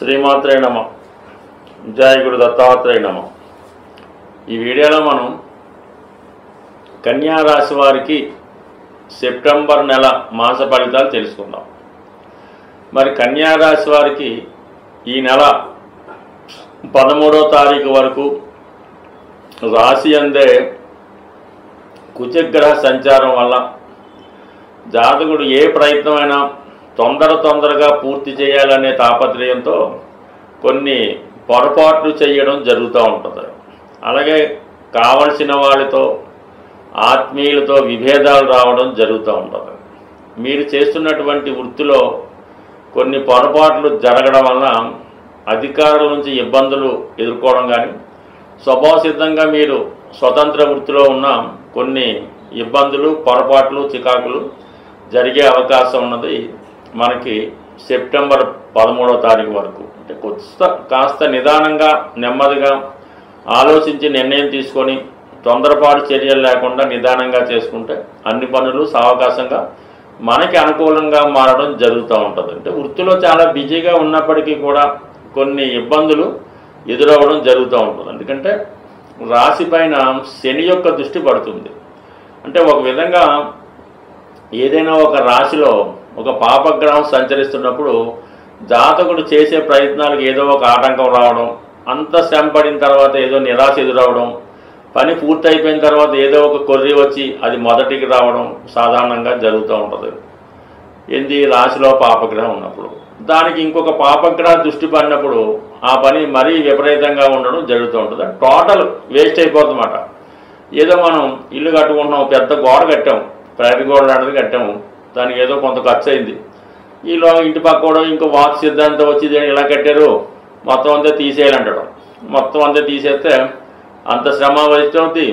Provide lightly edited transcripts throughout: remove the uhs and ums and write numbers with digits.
శ్రీమాత్రే నమ. జయ గురు దత్తాత్రేయ నమ. ఈ వీడియోలో మనం కన్యా రాశి వారికి సెప్టెంబర్ నెల మాస ఫలితాలు తెలుసుకుందాం. మరి కన్యా రాశి వారికి ఈ నెల 13వ తారీఖు వరకు రాశి అందే కుజగ్రహ సంచారం వల్ల జాతకుడు ఏ ప్రయత్నమైనా తొందరగా పూర్తి చేయాలనే తాపత్రయంతో కొన్ని పొరపాట్లు చేయడం జరుగుతూ ఉంటుంది. అలాగే కావలసిన వాళ్ళతో ఆత్మీయులతో విభేదాలు రావడం జరుగుతూ ఉంటుంది. మీరు చేస్తున్నటువంటి వృత్తిలో కొన్ని పొరపాట్లు జరగడం వలన అధికారుల నుంచి ఇబ్బందులు ఎదుర్కోవడం కానీ, స్వభావసిద్ధంగా మీరు స్వతంత్ర వృత్తిలో ఉన్న కొన్ని ఇబ్బందులు, పొరపాట్లు, చికాకులు జరిగే అవకాశం ఉన్నది మనకి సెప్టెంబర్ 13వ తారీఖు వరకు. అంటే కాస్త నిదానంగా నెమ్మదిగా ఆలోచించి నిర్ణయం తీసుకొని తొందరపాటు చర్యలు లేకుండా నిదానంగా చేసుకుంటే అన్ని పనులు సావకాశంగా మనకి అనుకూలంగా మారడం జరుగుతూ ఉంటుంది. అంటే వృత్తిలో చాలా బిజీగా ఉన్నప్పటికీ కూడా కొన్ని ఇబ్బందులు ఎదురవ్వడం జరుగుతూ ఉంటుంది. ఎందుకంటే రాశి పైన శని యొక్క దృష్టి పడుతుంది. అంటే ఒక విధంగా ఏదైనా ఒక రాశిలో ఒక పాపగ్రహం సంచరిస్తున్నప్పుడు జాతకుడు చేసే ప్రయత్నాలకు ఏదో ఒక ఆటంకం రావడం, అంత శ్రమ పడిన తర్వాత ఏదో నిరాశ ఎదురవడం, పని పూర్తయిపోయిన తర్వాత ఏదో ఒక కొర్రి వచ్చి అది మొదటికి రావడం సాధారణంగా జరుగుతూ ఉంటుంది. ఏంది రాశిలో పాపగ్రహం ఉన్నప్పుడు దానికి ఇంకొక పాపగ్రహ దృష్టి పడినప్పుడు ఆ పని మరీ విపరీతంగా ఉండడం జరుగుతూ ఉంటుంది. టోటల్ వేస్ట్ అయిపోతుందన్నమాట. ఏదో మనం ఇల్లు కట్టుకుంటున్నాం, పెద్ద గోడ కట్టాము, ప్రగతి గోడ లాంటిది కట్టాము, దానికి ఏదో కొంత ఖర్చు అయింది. ఈలో ఇంటి పక్క కూడా ఇంకో వాక్ సిద్ధాంతం వచ్చి ఇలా కట్టారు, మొత్తం అంతా తీసేయాలంటాడు. మొత్తం అంతా తీసేస్తే అంత శ్రమ వేస్ట్ అవుతుంది,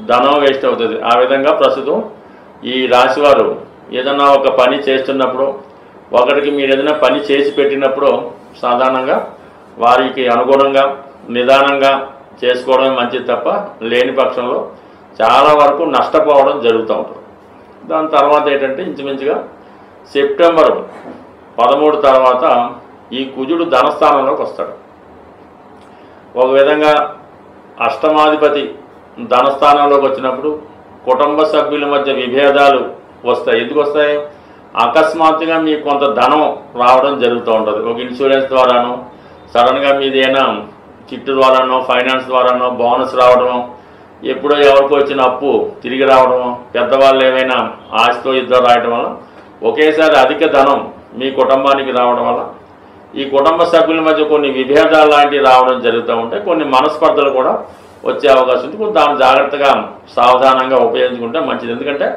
ధనం వేస్ట్ అవుతుంది. ఆ విధంగా ప్రస్తుతం ఈ రాశివారు ఏదైనా ఒక పని చేస్తున్నప్పుడు, ఒకరికి మీరు ఏదైనా పని చేసి పెట్టినప్పుడు సాధారణంగా వారికి అనుగుణంగా నిదానంగా చేసుకోవడం మంచిది తప్ప లేని పక్షంలో చాలా వరకు నష్టపోవడం జరుగుతూ ఉంటుంది. దాని తర్వాత ఏంటంటే ఇంచుమించుగా సెప్టెంబర్ 13 తర్వాత ఈ కుజుడు ధనస్థానంలోకి వస్తాడు. ఒక విధంగా అష్టమాధిపతి ధనస్థానంలోకి వచ్చినప్పుడు కుటుంబ సభ్యుల మధ్య విభేదాలు వస్తాయి. ఎందుకు వస్తాయి? అకస్మాత్తుగా మీకు కొంత ధనం రావడం జరుగుతూ ఉంటుంది. ఒక ఇన్సూరెన్స్ ద్వారానో, సడన్గా మీదేనా చిట్టు ద్వారానో, ఫైనాన్స్ ద్వారానో బోనస్ రావడమో, ఎప్పుడో ఎవరికి వచ్చిన అప్పు తిరిగి రావడమో, పెద్దవాళ్ళు ఏమైనా ఆస్తితో ఇద్దరు రాయడం వల్ల ఒకేసారి అధిక ధనం మీ కుటుంబానికి రావడం వల్ల ఈ కుటుంబ సభ్యుల మధ్య కొన్ని విభేదాలు లాంటివి రావడం జరుగుతూ ఉంటాయి. కొన్ని మనస్పర్ధలు కూడా వచ్చే అవకాశం ఉంది. దాన్ని జాగ్రత్తగా సావధానంగా ఉపయోగించుకుంటే మంచిది. ఎందుకంటే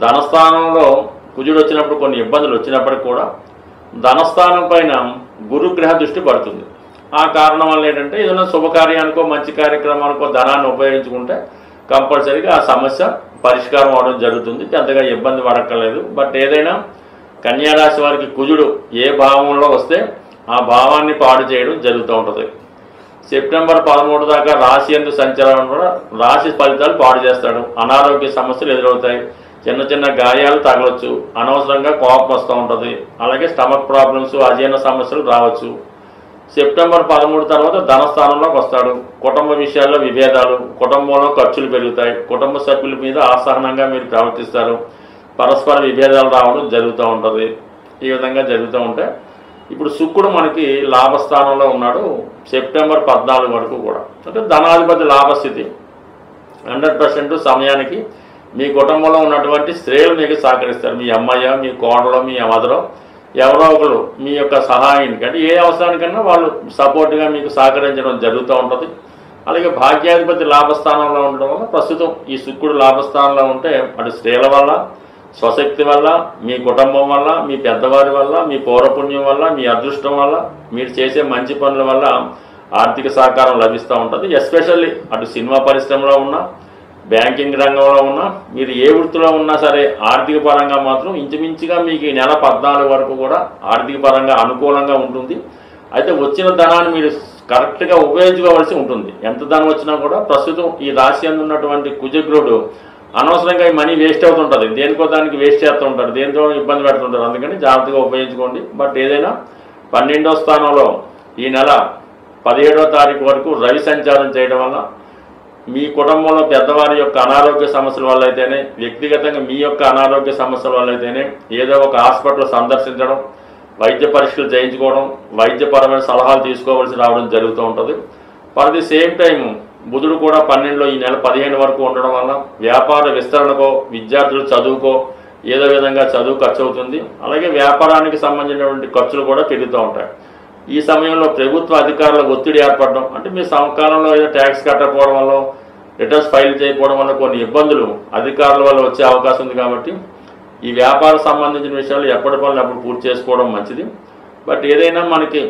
ధనస్థానంలో కుజుడు వచ్చినప్పుడు కొన్ని ఇబ్బందులు వచ్చినప్పటికి కూడా ధనస్థానం పైన గురుగ్రహ దృష్టి పడుతుంది. ఆ కారణం వల్ల ఏంటంటే ఏదైనా శుభకార్యానికో మంచి కార్యక్రమానికో ధనాన్ని ఉపయోగించుకుంటే కంపల్సరీగా ఆ సమస్య పరిష్కారం అవడం జరుగుతుంది. పెద్దగా ఇబ్బంది పడక్కర్లేదు. బట్ ఏదైనా కన్యారాశి వారికి కుజుడు ఏ భావంలో వస్తే ఆ భావాన్ని పాడు చేయడం జరుగుతూ ఉంటుంది. సెప్టెంబర్ 13 దాకా రాశి యందు సంచారం కూడా రాశి ఫలితాలు పాడు చేస్తాడు. అనారోగ్య సమస్యలు ఎదురవుతాయి, చిన్న చిన్న గాయాలు తగలొచ్చు, అనవసరంగా కోపం వస్తూ ఉంటుంది. అలాగే స్టమక్ ప్రాబ్లమ్స్, అజీర్ణ సమస్యలు రావచ్చు. సెప్టెంబర్ 13 తర్వాత ధనస్థానంలోకి వస్తాడు. కుటుంబ విషయాల్లో విభేదాలు, కుటుంబంలో ఖర్చులు పెరుగుతాయి, కుటుంబ సభ్యుల మీద అసహనంగా మీరు ప్రవర్తిస్తారు, పరస్పర విభేదాలు రావడం జరుగుతూ ఉంటుంది. ఈ విధంగా జరుగుతూ ఉంటాయి. ఇప్పుడు శుక్రుడు మనకి లాభస్థానంలో ఉన్నాడు సెప్టెంబర్ 14 వరకు కూడా. అంటే ధనాధిపతి లాభస్థితి 100% సమయానికి మీ కుటుంబంలో ఉన్నటువంటి స్త్రీలు మీకు సహకరిస్తారు. మీ అమ్మాయి, మీ కోడలో, మీ మదరో ఎవరో ఒకరు మీ యొక్క సహాయానికి, అంటే ఏ అవసరానికన్నా వాళ్ళు సపోర్ట్గా మీకు సహకరించడం జరుగుతూ ఉంటుంది. అలాగే భాగ్యాధిపతి లాభస్థానంలో ఉండడం వల్ల ప్రస్తుతం ఈ శుక్రుడు లాభస్థానంలో ఉంటే అటు స్త్రీల వల్ల, స్వశక్తి వల్ల, మీ కుటుంబం వల్ల, మీ పెద్దవారి వల్ల, మీ పౌరపుణ్యం వల్ల, మీ అదృష్టం వల్ల, మీరు చేసే మంచి పనుల వల్ల ఆర్థిక సహకారం లభిస్తూ ఉంటుంది. ఎస్పెషల్లీ అటు సినిమా పరిశ్రమలో ఉన్నా, బ్యాంకింగ్ రంగంలో ఉన్నా, మీరు ఏ వృత్తిలో ఉన్నా సరే ఆర్థిక పరంగా మాత్రం ఇంచుమించుగా మీకు ఈ నెల 14 వరకు కూడా ఆర్థిక పరంగా అనుకూలంగా ఉంటుంది. అయితే వచ్చిన ధనాన్ని మీరు కరెక్ట్గా ఉపయోగించుకోవాల్సి ఉంటుంది. ఎంత ధనం వచ్చినా కూడా ప్రస్తుతం ఈ రాశి యందు ఉన్నటువంటి కుజగ్రహుడు అనవసరంగా ఈ మనీ వేస్ట్ అవుతుంటుంది, దేనికో దానికి వేస్ట్ చేస్తూ ఉంటారు, దేనితో ఇబ్బంది పెడుతుంటారు. అందుకని జాగ్రత్తగా ఉపయోగించుకోండి. బట్ ఏదైనా 12వ స్థానంలో ఈ నెల 17వ తారీఖు వరకు రవి సంచారం చేయడం వల్ల మీ కుటుంబంలో పెద్దవారి యొక్క అనారోగ్య సమస్యల వల్ల అయితేనే, వ్యక్తిగతంగా మీ యొక్క అనారోగ్య సమస్యల వల్ల అయితేనే ఏదో ఒక హాస్పిటల్ సందర్శించడం, వైద్య పరీక్షలు చేయించుకోవడం, వైద్యపరమైన సలహాలు తీసుకోవాల్సి రావడం జరుగుతూ ఉంటుంది. ఫర్ ది సేమ్ టైం బుధుడు కూడా 12లో ఈ నెల 15 వరకు ఉండడం వల్ల వ్యాపార విస్తరణకో, విద్యార్థులు చదువుకో ఏదో విధంగా చదువు ఖర్చు అవుతుంది. అలాగే వ్యాపారానికి సంబంధించినటువంటి ఖర్చులు కూడా పెరుగుతూ ఉంటాయి. ఈ సమయంలో ప్రభుత్వ అధికారుల ఒత్తిడి ఏర్పడడం, అంటే మీ సమకాలంలో ఏదో ట్యాక్స్ కట్టకపోవడం వల్ల, రిటర్న్స్ ఫైల్ చేయకపోవడం వల్ల కొన్ని ఇబ్బందులు అధికారుల వల్ల వచ్చే అవకాశం ఉంది. కాబట్టి ఈ వ్యాపార సంబంధించిన విషయాలు ఎప్పటి పనులు అప్పుడు పూర్తి చేసుకోవడం మంచిది. బట్ ఏదైనా మనకి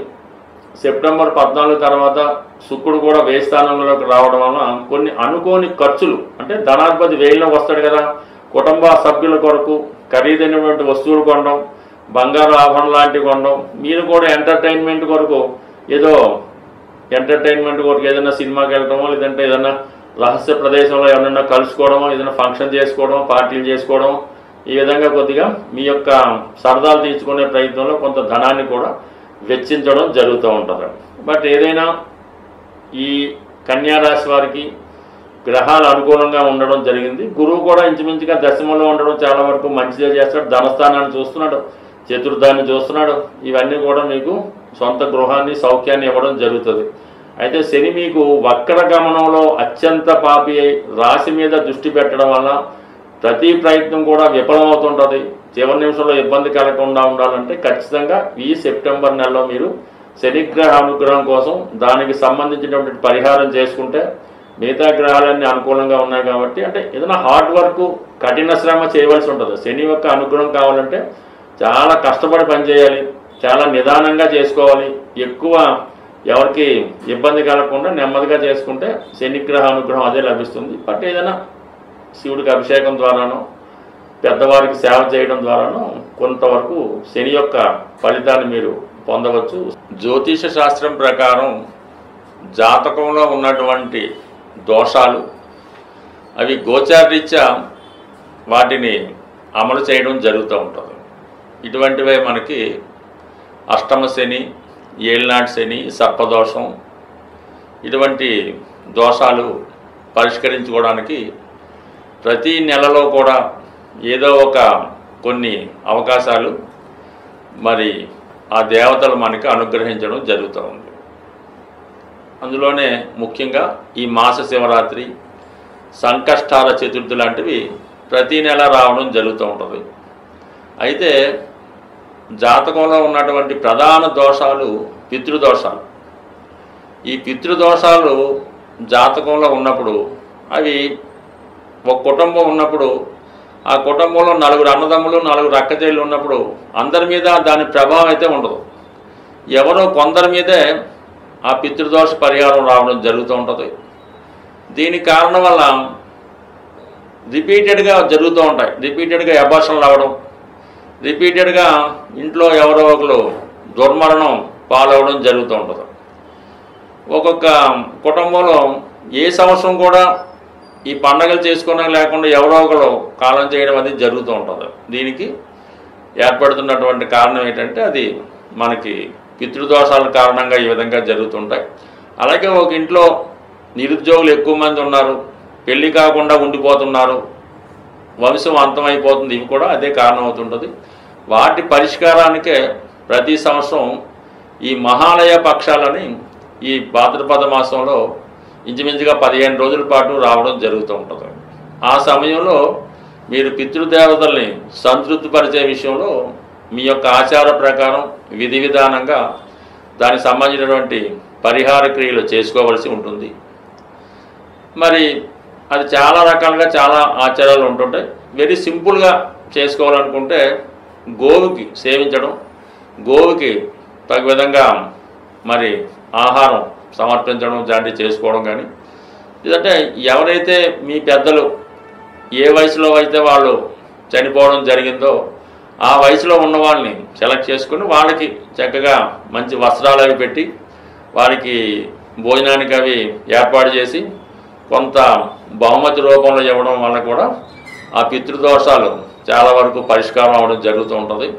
సెప్టెంబర్ 14 తర్వాత శుక్రుడు కూడా వ్యయ స్థానంలోకి రావడం వలన కొన్ని అనుకోని ఖర్చులు, అంటే ధనాధిపతి వ్యయంలోకి వస్తాడు కదా, కుటుంబ సభ్యుల కొరకు ఖరీదైనటువంటి వస్తువులు కొనడం, బంగారు ఆభరణం లాంటివి కొనడం, మీరు కూడా ఎంటర్టైన్మెంట్ కొరకు ఏదైనా సినిమాకి వెళ్ళడమో, లేదంటే ఏదైనా రహస్య ప్రదేశంలో ఏమన్నా కలుసుకోవడమో, ఏదైనా ఫంక్షన్ చేసుకోవడం, పార్టీలు చేసుకోవడం, ఈ విధంగా కొద్దిగా మీ యొక్క సరదాలు తీర్చుకునే ప్రయత్నంలో కొంత ధనాన్ని కూడా వెచ్చించడం జరుగుతూ ఉంటుంది. బట్ ఏదైనా ఈ కన్యారాశి వారికి గ్రహాలు అనుకూలంగా ఉండడం జరిగింది. గురువు కూడా ఇంచుమించుగా దశమంలో ఉండడం చాలా వరకు మంచిదే చేస్తాడు. ధనస్థానాన్ని చూస్తున్నాడు, చతుర్థాన్ని చూస్తున్నాడు. ఇవన్నీ కూడా మీకు సొంత గృహాన్ని, సౌఖ్యాన్ని ఇవ్వడం జరుగుతుంది. అయితే శని మీకు వక్ర గమనంలో అత్యంత పాపి అయి రాశి మీద దృష్టి పెట్టడం వల్ల ప్రతి ప్రయత్నం కూడా విఫలమవుతుంటుంది. చివరి నిమిషంలో ఇబ్బంది కలగకుండా ఉండాలంటే ఖచ్చితంగా ఈ సెప్టెంబర్ నెలలో మీరు శనిగ్రహ అనుగ్రహం కోసం దానికి సంబంధించినటువంటి పరిహారం చేసుకుంటే మిగతా గ్రహాలన్నీ అనుకూలంగా ఉన్నాయి కాబట్టి, అంటే ఏదైనా హార్డ్ వర్క్, కఠిన శ్రమ చేయవలసి ఉంటుంది. శని యొక్క అనుగ్రహం కావాలంటే చాలా కష్టపడి పనిచేయాలి, చాలా నిదానంగా చేసుకోవాలి. ఎక్కువ ఎవరికి ఇబ్బంది కలగకుండా నెమ్మదిగా చేసుకుంటే శనిగ్రహ అనుగ్రహం అదే లభిస్తుంది. బట్ ఏదైనా శివుడికి అభిషేకం ద్వారానో, పెద్దవారికి సేవ చేయడం ద్వారానో కొంతవరకు శని యొక్క ఫలితాన్ని మీరు పొందవచ్చు. జ్యోతిష శాస్త్రం ప్రకారం జాతకంలో ఉన్నటువంటి దోషాలు అవి గోచారరీత్యా వాటిని అమలు చేయడం జరుగుతూ ఉంటుంది. ఇటువంటివే మనకి అష్టమ శని, ఏళ్ళనాటి శని, సర్పదోషం, ఇటువంటి దోషాలు పరిష్కరించుకోవడానికి ప్రతి నెలలో కూడా ఏదో ఒక కొన్ని అవకాశాలు మరి ఆ దేవతలు మనకి అనుగ్రహించడం జరుగుతూ ఉంది. అందులోనే ముఖ్యంగా ఈ మాస శివరాత్రి, సంకష్టాల చతుర్థి లాంటివి ప్రతి నెల రావడం జరుగుతూ ఉంటుంది. అయితే జాతకంలో ఉన్నటువంటి ప్రధాన దోషాలు పితృదోషాలు. ఈ పితృదోషాలు జాతకంలో ఉన్నప్పుడు అవి ఒక కుటుంబం ఉన్నప్పుడు ఆ కుటుంబంలో 4 అన్నదమ్ములు, 4 అక్కచెల్లెలు ఉన్నప్పుడు అందరి మీద దాని ప్రభావం అయితే ఉండదు. ఎవరో కొందరి మీదే ఆ పితృదోష పరిహారం రావడం జరుగుతూ ఉంటుంది. దీనికి కారణం వల్ల రిపీటెడ్గా జరుగుతూ ఉంటాయి. రిపీటెడ్గా అబార్షన్లు అవ్వడం, రిపీటెడ్గా ఇంట్లో ఎవరో ఒకరు దుర్మరణం పాలవడం జరుగుతూ ఉంటుంది. ఒక్కొక్క కుటుంబంలో ఏ సంవత్సరం కూడా ఈ పండగలు చేసుకోవడం లేకుండా ఎవరో ఒకరు కాలం చేయడం అది జరుగుతూ ఉంటుంది. దీనికి ఏర్పడుతున్నటువంటి కారణం ఏంటంటే అది మనకి పితృదోషాల కారణంగా ఈ విధంగా జరుగుతుంటాయి. అలాగే ఒక ఇంట్లో నిరుద్యోగులు ఎక్కువ మంది ఉన్నారు, పెళ్లి కాకుండా ఉండిపోతున్నారు, వంశం అంతమైపోతుంది, ఇవి కూడా అదే కారణం అవుతుంటుంది. వాటి పరిష్కారానికే ప్రతి సంవత్సరం ఈ మహాలయ పక్షాలని ఈ భాద్రపద మాసంలో ఇంచుమించుగా 15 రోజుల పాటు రావడం జరుగుతూ ఉంటుంది. ఆ సమయంలో మీరు పితృదేవతల్ని సంతృప్తిపరిచే విషయంలో మీ యొక్క ఆచార ప్రకారం విధి విధానంగా దానికి సంబంధించినటువంటి పరిహార క్రియలు చేసుకోవలసి ఉంటుంది. మరి అది చాలా రకాలుగా చాలా ఆచారాలు ఉంటుంటాయి. వెరీ సింపుల్గా చేసుకోవాలనుకుంటే గోవుకి సేవించడం, గోవుకి తగు విధంగా మరి ఆహారం సమర్పించడం లాంటివి చేసుకోవడం కానీ, లేదంటే ఎవరైతే మీ పెద్దలు ఏ వయసులో అయితే వాళ్ళు చనిపోవడం జరిగిందో ఆ వయసులో ఉన్న వాళ్ళని సెలెక్ట్ చేసుకుని వాళ్ళకి చక్కగా మంచి వస్త్రాలు అవి పెట్టి వారికి భోజనానికి అవి ఏర్పాటు చేసి కొంత బహుమతి రూపంలో ఇవ్వడం వల్ల కూడా ఆ పితృదోషాలు చాలా వరకు పరిష్కారం అవ్వడం జరుగుతూ ఉంటుంది.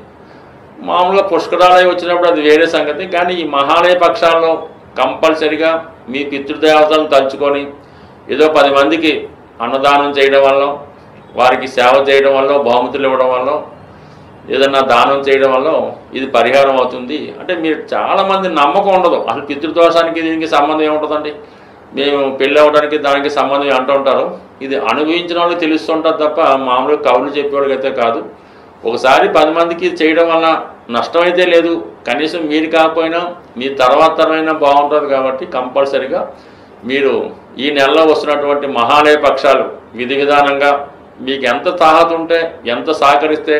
మామూలుగా పుష్కరాలయ వచ్చినప్పుడు అది వేరే సంగతి. కానీ ఈ మహాలయ పక్షాల్లో కంపల్సరిగా మీ పితృదేవతలను తలుచుకొని ఏదో 10 మందికి అన్నదానం చేయడం వల్ల, వారికి సేవ చేయడం వల్ల, బహుమతులు ఇవ్వడం వల్ల, ఏదన్నా దానం చేయడం వల్ల ఇది పరిహారం అవుతుంది అంటే మీరు చాలామంది నమ్మకం ఉండదు. అసలు పితృదోషానికి దీనికి సంబంధం ఏముంటుందండి, మేము పెళ్ళి అవ్వడానికి దానికి సంబంధం అంటూ ఉంటారు. ఇది అనుభవించిన వాళ్ళకి తెలుస్తుంటారు తప్ప మామూలుగా కవులు చెప్పేవాళ్ళకైతే కాదు. ఒకసారి 10 మందికి చేయడం వల్ల నష్టమైతే లేదు, కనీసం మీరు కాకపోయినా మీ తర్వాత తరమైనా బాగుంటుంది. కాబట్టి కంపల్సరిగా మీరు ఈ నెలలో వస్తున్నటువంటి మహాలయ పక్షాలు విధి విధానంగా మీకు ఎంత తాహత ఉంటే, ఎంత సహకరిస్తే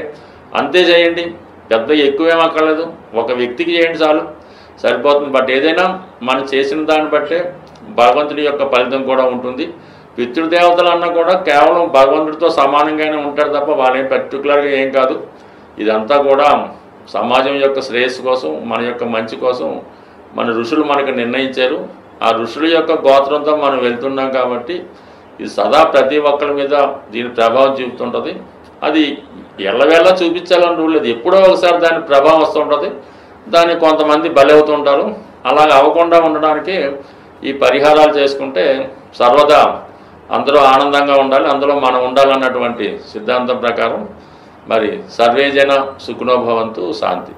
అంతే చేయండి. పెద్ద ఎక్కువేం అక్కర్లేదు, ఒక వ్యక్తికి చేయండి చాలు, సరిపోతుంది. బట్ ఏదైనా మనం చేసిన దాన్ని బట్టే భగవంతుడి యొక్క ఫలితం కూడా ఉంటుంది. పితృదేవతలు అన్నా కూడా కేవలం భగవంతుడితో సమానంగానే ఉంటారు తప్ప వాళ్ళేం పర్టికులర్గా ఏం కాదు. ఇదంతా కూడా సమాజం యొక్క శ్రేయస్సు కోసం, మన యొక్క మంచి కోసం మన ఋషులు మనకు నిర్ణయించారు. ఆ ఋషుల యొక్క గోత్రంతో మనం వెళ్తున్నాం కాబట్టి ఇది సదా ప్రతి ఒక్కరి మీద దీని ప్రభావం చూపుతుంటుంది. అది ఎల్లవేళ చూపించాలని రూల్ లేదు, ఎప్పుడో ఒకసారి దాని ప్రభావం వస్తుంటుంది, దాన్ని కొంతమంది బలి అవుతుంటారు. అలాగ అవ్వకుండా ఉండడానికి ఈ పరిహారాలు చేసుకుంటే సర్వదా అందరూ ఆనందంగా ఉండాలి, అందులో మనం ఉండాలన్నటువంటి సిద్ధాంతం ప్రకారం మరి సర్వేజన సుఖినో భవంతు, శాంతి.